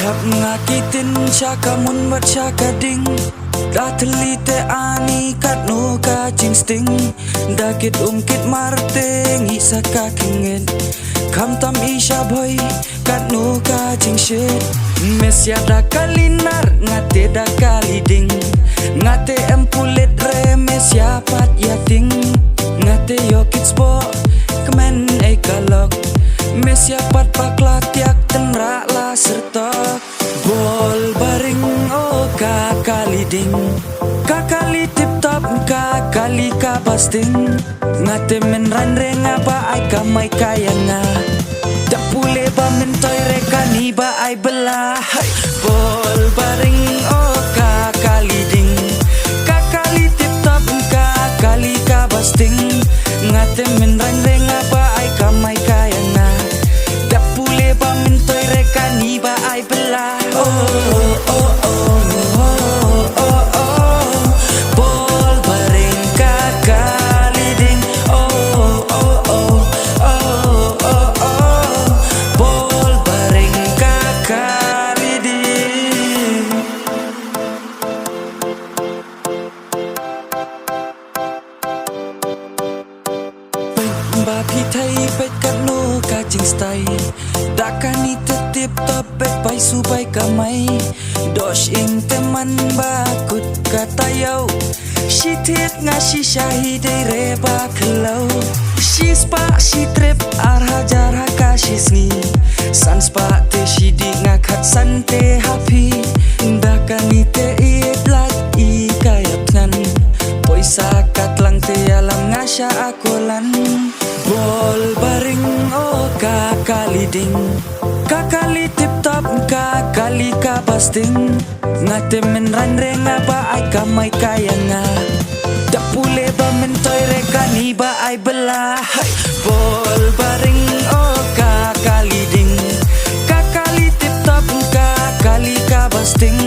Hap ngakitin syaka mun bat syaka ding. Da telite ani kat no ka jing sting. Dakit umkit marting isa ka kingin. Kam tam isha boy kat no ka jing shit. Mesya da kalinar ngate da kali ding. Ngate empulit re mesya pat ya ding. Ngate yo kids bo kemen e kalok. Mesya pat paklatiak tenra la serta. Bol baring oh kakali ding. Kakali tip top kakali ka basting. Ngate men ranre ngaba ai kamai kayanga. Dak pule ba mentoy reka ni ba ai belah. Bol baring oh kakali ding. Kakali tip top kakali ka basting. Ngate men ranre ngaba ai kamai kayanga. Dak pule ba mentoy reka ni ba ai belah. Oh oh oh oh oh oh. Bol baring kakali ding. Oh oh oh oh oh oh. Bol baring kakali ding. Ba pi thai pet kat no ka jing stai. Dakani tetip top pet pai su pai kamai. Dosh ing teman bakut kata yau. Shi tit nga shi shahide re ba kelau. Shi spa shi trip ar hajar haka shi sngi. San spa te shi di nga khat san te happy. Dakani te it lat I kayap nan. Poisa kat lang te alam ngasya akolan. Bol baring oh kakali ding. Kakali tip top kakali ka basting. Ngate men ranre ngaba ai kamai kayanga. Dak pule ba mentoy reka ni ba ai belah. Bol baring oh kakali ding. Kakali tip top kakali ka basting.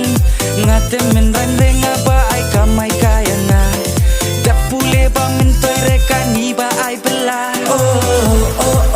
Ngate men ranre ngaba ai kamai kayanga. Dak pule ba mentoy reka ni ba ai belah. Oh oh